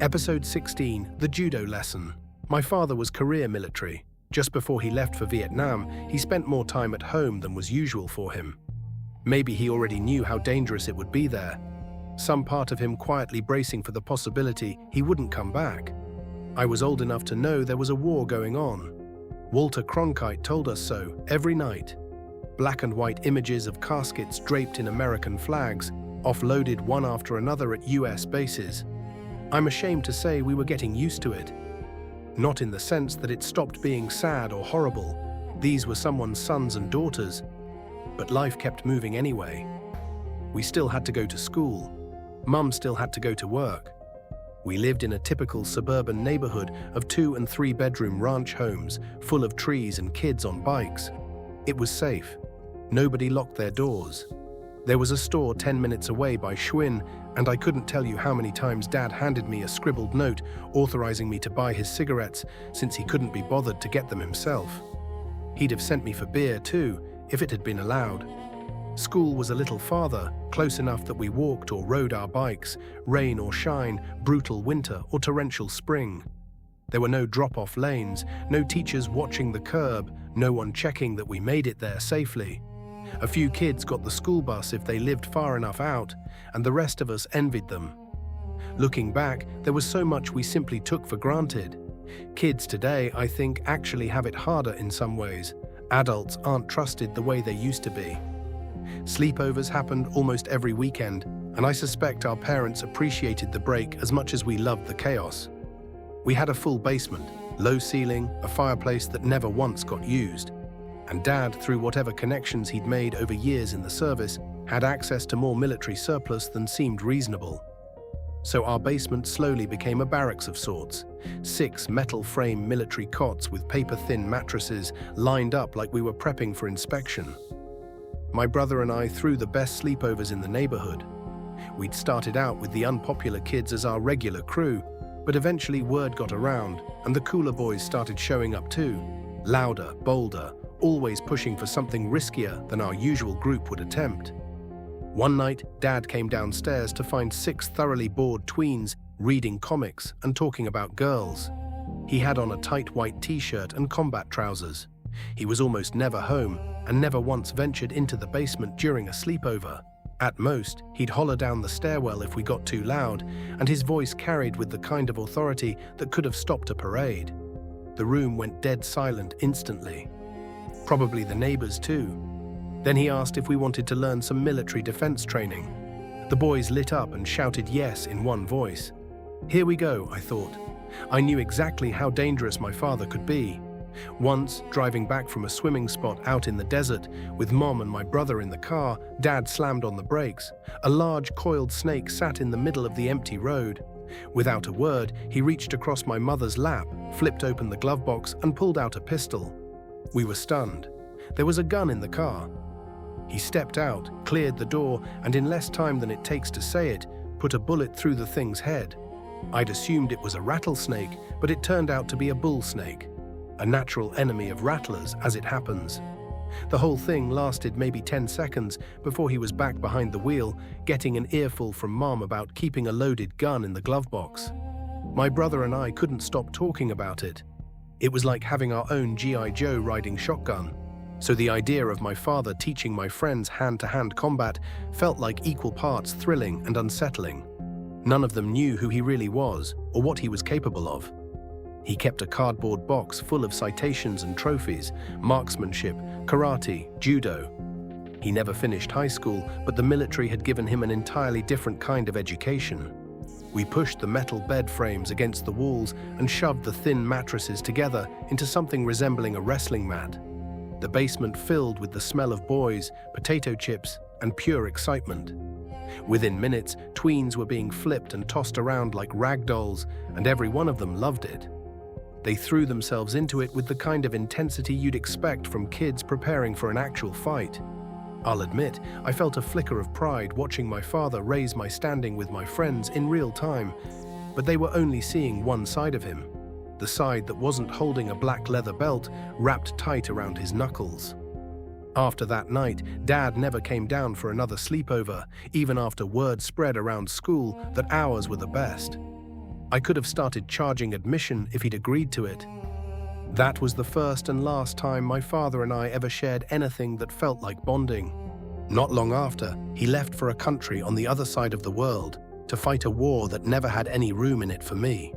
Episode 16, The Judo Lesson. My father was career military. Just before he left for Vietnam, he spent more time at home than was usual for him. Maybe he already knew how dangerous it would be there. Some part of him quietly bracing for the possibility he wouldn't come back. I was old enough to know there was a war going on. Walter Cronkite told us so every night. Black and white images of caskets draped in American flags, offloaded one after another at US bases. I'm ashamed to say we were getting used to it. Not in the sense that it stopped being sad or horrible. These were someone's sons and daughters. But life kept moving anyway. We still had to go to school. Mum still had to go to work. We lived in a typical suburban neighborhood of 2- and 3-bedroom ranch homes, full of trees and kids on bikes. It was safe. Nobody locked their doors. There was a store 10 minutes away by Schwinn, and I couldn't tell you how many times Dad handed me a scribbled note authorizing me to buy his cigarettes since he couldn't be bothered to get them himself. He'd have sent me for beer too, if it had been allowed. School was a little farther, close enough that we walked or rode our bikes, rain or shine, brutal winter or torrential spring. There were no drop-off lanes, no teachers watching the curb, no one checking that we made it there safely. A few kids got the school bus if they lived far enough out, and the rest of us envied them. Looking back, there was so much we simply took for granted. Kids today, I think, actually have it harder in some ways. Adults aren't trusted the way they used to be. Sleepovers happened almost every weekend, and I suspect our parents appreciated the break as much as we loved the chaos. We had a full basement, low ceiling, a fireplace that never once got used. And Dad, through whatever connections he'd made over years in the service, had access to more military surplus than seemed reasonable. So our basement slowly became a barracks of sorts. 6 metal-frame military cots with paper-thin mattresses lined up like we were prepping for inspection. My brother and I threw the best sleepovers in the neighborhood. We'd started out with the unpopular kids as our regular crew, but eventually word got around, and the cooler boys started showing up too. Louder, bolder, always pushing for something riskier than our usual group would attempt. One night, Dad came downstairs to find 6 thoroughly bored tweens reading comics and talking about girls. He had on a tight white t-shirt and combat trousers. He was almost never home and never once ventured into the basement during a sleepover. At most, he'd holler down the stairwell if we got too loud, and his voice carried with the kind of authority that could have stopped a parade. The room went dead silent instantly. Probably the neighbors too. Then he asked if we wanted to learn some military defense training. The boys lit up and shouted yes in one voice. Here we go, I thought. I knew exactly how dangerous my father could be. Once, driving back from a swimming spot out in the desert, with Mom and my brother in the car, Dad slammed on the brakes. A large coiled snake sat in the middle of the empty road. Without a word, he reached across my mother's lap, flipped open the glove box and pulled out a pistol. We were stunned. There was a gun in the car. He stepped out, cleared the door, and in less time than it takes to say it, put a bullet through the thing's head. I'd assumed it was a rattlesnake, but it turned out to be a bull snake. A natural enemy of rattlers, as it happens. The whole thing lasted maybe 10 seconds before he was back behind the wheel, getting an earful from Mom about keeping a loaded gun in the glove box. My brother and I couldn't stop talking about it. It was like having our own G.I. Joe riding shotgun. So the idea of my father teaching my friends hand-to-hand combat felt like equal parts thrilling and unsettling. None of them knew who he really was or what he was capable of. He kept a cardboard box full of citations and trophies, marksmanship, karate, judo. He never finished high school, but the military had given him an entirely different kind of education. We pushed the metal bed frames against the walls and shoved the thin mattresses together into something resembling a wrestling mat. The basement filled with the smell of boys, potato chips, and pure excitement. Within minutes, tweens were being flipped and tossed around like rag dolls, and every one of them loved it. They threw themselves into it with the kind of intensity you'd expect from kids preparing for an actual fight. I'll admit, I felt a flicker of pride watching my father raise my standing with my friends in real time, but they were only seeing one side of him, the side that wasn't holding a black leather belt wrapped tight around his knuckles. After that night, Dad never came down for another sleepover, even after word spread around school that ours were the best. I could have started charging admission if he'd agreed to it. That was the first and last time my father and I ever shared anything that felt like bonding. Not long after, he left for a country on the other side of the world to fight a war that never had any room in it for me.